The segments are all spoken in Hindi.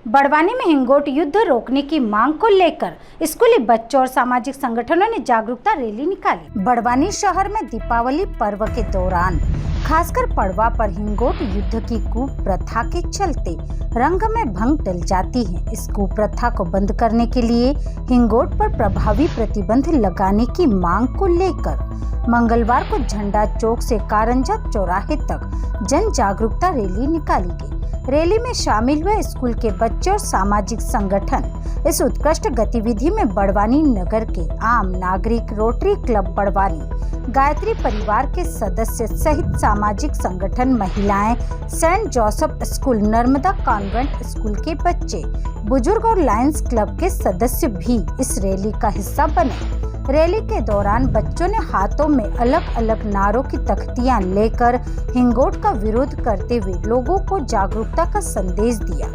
बड़वानी में हिंगोट युद्ध रोकने की मांग को लेकर स्कूली बच्चों और सामाजिक संगठनों ने जागरूकता रैली निकाली। बड़वानी शहर में दीपावली पर्व के दौरान खासकर पड़वा पर हिंगोट युद्ध की कुप्रथा के चलते रंग में भंग डल जाती है। इस कुप्रथा को बंद करने के लिए हिंगोट पर प्रभावी प्रतिबंध लगाने की मांग को लेकर मंगलवार को झंडा चौक से कारंजा चौराहे तक जन जागरूकता रैली निकाली गई। रैली में शामिल हुए स्कूल के बच्चे और सामाजिक संगठन इस उत्कृष्ट गतिविधि में बड़वानी नगर के आम नागरिक, रोटरी क्लब बड़वानी, गायत्री परिवार के सदस्य सहित सामाजिक संगठन, महिलाएं, Saint Joseph school, Narmada convent school के बच्चे, बुजुर्ग और लायंस क्लब के सदस्य भी इस रैली का हिस्सा बने। रैली के दौरान बच्चों ने हाथों में अलग अलग नारों की तख्तियां लेकर हिंगोट का विरोध करते हुए लोगों को जागरूकता का संदेश दिया।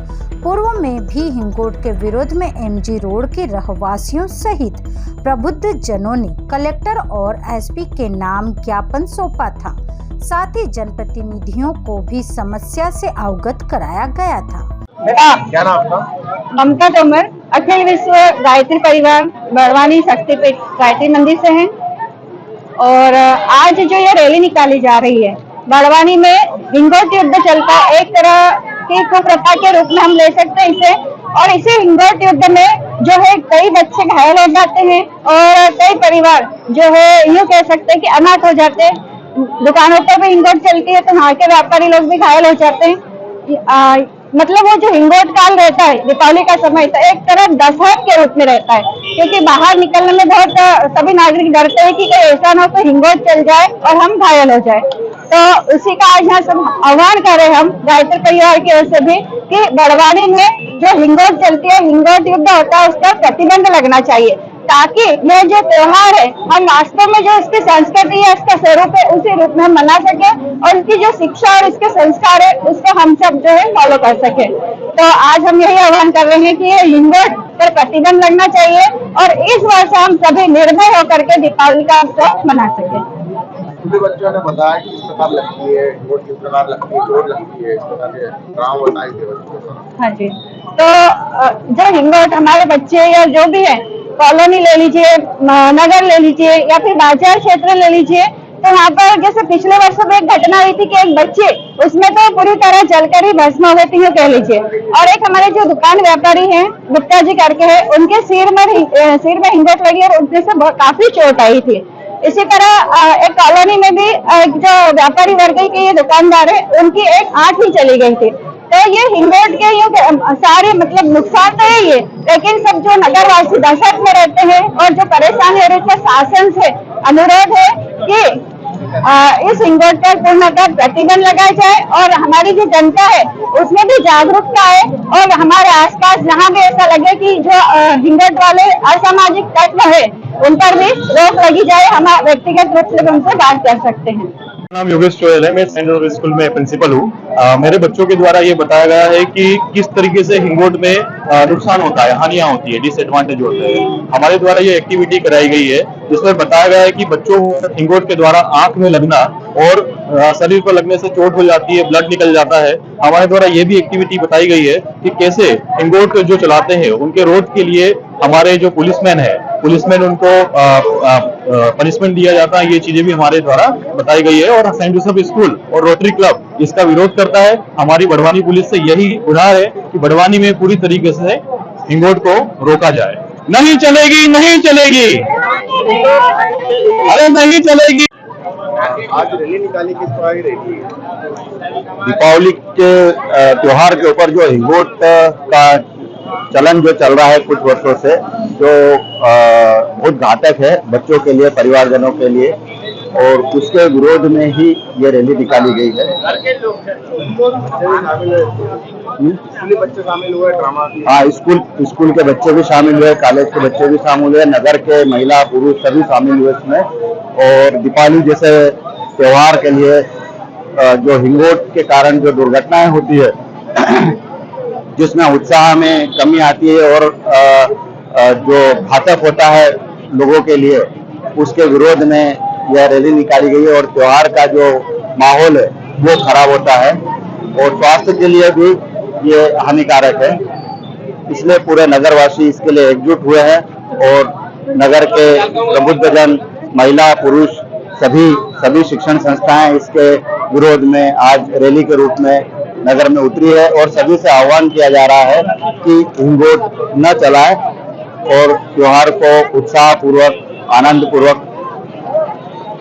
पूर्व में भी हिंगोट के विरोध में एमजी रोड के रहवासियों सहित प्रबुद्ध जनों ने कलेक्टर और एसपी के नाम ज्ञापन सौंपा था। साथ ही जनप्रतिनिधियों को भी समस्या से अवगत कराया गया था। क्या नाम आपका? ममता तोमर, अखिल विश्व गायत्री परिवार बड़वानी शक्तिपीठ गायत्री मंदिर से हैं। और आज जो ये रैली निकाली जा रही है, बड़वानी में हिंगोट युद्ध चलता है, एक तरह की कुप्रथा के रूप में हम ले सकते हैं इसे। और इसी हिंगोट युद्ध में जो है कई बच्चे घायल हो जाते हैं और कई परिवार जो है यूँ कह सकते हैं कि अनाथ हो जाते हैं। दुकानों पर भी हिंगोट चलती है तो वहाँ के व्यापारी लोग भी घायल हो जाते हैं। मतलब वो जो हिंगोट काल रहता है, दीपावली का समय, तो एक तरह दशहरा के रूप में रहता है, क्योंकि बाहर निकलने में बहुत सभी नागरिक डरते हैं कि कहीं ऐसा ना हो तो हिंगोट चल जाए और हम घायल हो जाए। तो उसी का आज यहाँ सब आह्वान करें हम गायत्री परिवार की ओर से भी कि बड़वानी में जो हिंगोट चलती है, हिंगोट युद्ध होता है, उसका प्रतिबंध लगना चाहिए, ताकि यह जो त्योहार है हम वास्तव में जो इसकी संस्कृति है, इसका स्वरूप है, उसी रूप में हम मना सके और इसकी जो शिक्षा और इसके संस्कार है उसको हम सब जो है फॉलो कर सके। तो आज हम यही आह्वान कर रहे हैं कि ये हिंगोट पर प्रतिबंध लगना चाहिए और इस वर्ष हम सभी निर्भय होकर के दीपावली का उत्सव मना सके। बच्चों ने बताया कि इस प्रकार लगती है, हिंगोट किस प्रकार लगती है, जोर लगती है, इस प्रकार के ड्रामा बताए थे। हाँ जी, तो जो हिंगोट हमारे बच्चे या जो भी है, कॉलोनी ले लीजिए, नगर ले लीजिए या फिर बाजार क्षेत्र ले लीजिए, तो वहाँ पर जैसे पिछले वर्षों में एक घटना हुई थी कि एक बच्चे उसमें तो पूरी तरह जलकर ही भस्म हो गए थे, कह लीजिए। और एक हमारे जो दुकान व्यापारी हैं, गुप्ता जी करके है, उनके सिर में हिंगोट लगी और उनसे से काफी चोट आई थी। इसी तरह एक कॉलोनी में भी एक जो व्यापारी वर्ग के ये दुकानदार है, उनकी एक आंख ही चली गई थी। तो ये हिंगोट के सारे मतलब नुकसान तो यही है, लेकिन सब जो नगरवासी दशक में रहते हैं और जो परेशानी हो रही है, शासन से अनुरोध है कि इस हिंगोट पर पूर्णतः प्रतिबंध लगाया जाए और हमारी जो जनता है उसमें भी जागरूकता है और हमारे आसपास जहाँ भी ऐसा लगे कि जो हिंगोट वाले असामाजिक तत्व है उन पर भी रोक लगी जाए, हम व्यक्तिगत रूप से उनसे बात कर सकते हैं। नाम योगेश चोयल है, मैं सेंट जोसेफ स्कूल में प्रिंसिपल हूँ। मेरे बच्चों के द्वारा ये बताया गया है कि किस तरीके से हिंगोट में नुकसान होता है, हानियां होती है, डिसएडवांटेज होते हैं। हमारे द्वारा ये एक्टिविटी कराई गई है जिसमें बताया गया है कि बच्चों को हिंगोट के द्वारा आंख में लगना और शरीर पर लगने से चोट हो जाती है, ब्लड निकल जाता है। हमारे द्वारा ये भी एक्टिविटी बताई गई है कि कैसे हिंगोट जो चलाते हैं उनके रोड के लिए हमारे जो पुलिसमैन उनको पनिशमेंट दिया जाता है। ये चीजें भी हमारे द्वारा बताई गई है और सेंट जोसेफ स्कूल और रोटरी क्लब इसका विरोध करता है। हमारी बड़वानी पुलिस से यही गुहार है कि बड़वानी में पूरी तरीके से हिंगोट को रोका जाए। नहीं चलेगी, नहीं चलेगी, अरे नहीं चलेगी। आज रैली निकाली, किस प्रकार की रैली है? दीपावली के त्योहार के ऊपर जो हिंगोट का चलन जो चल रहा है कुछ वर्षों से, जो बहुत घातक है बच्चों के लिए, परिवारजनों के लिए, और उसके विरोध में ही ये रैली निकाली गई है। बच्चे शामिल हुए ड्रामा? हाँ, स्कूल के बच्चे भी शामिल हुए, कॉलेज के बच्चे भी शामिल हुए, नगर के महिला पुरुष सभी शामिल हुए इसमें। और दीपावली जैसे त्योहार के लिए जो हिंगोट के कारण जो दुर्घटनाएं होती है जिसमें उत्साह में कमी आती है और जो घातक होता है लोगों के लिए, उसके विरोध में यह रैली निकाली गई है। और त्योहार का जो माहौल है वो खराब होता है और स्वास्थ्य के लिए भी ये हानिकारक है। इसलिए पूरे नगरवासी इसके लिए एकजुट हुए हैं और नगर के प्रबुद्धजन, महिला, पुरुष, सभी शिक्षण संस्थाएं इसके विरोध में आज रैली के रूप में नगर में उतरी है और सभी से आह्वान किया जा रहा है कि हिंगोट न चलाएं और त्योहार को उत्साह पूर्वक, आनंद पूर्वक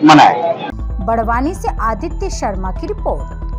मनाएं। बड़वानी से आदित्य शर्मा की रिपोर्ट।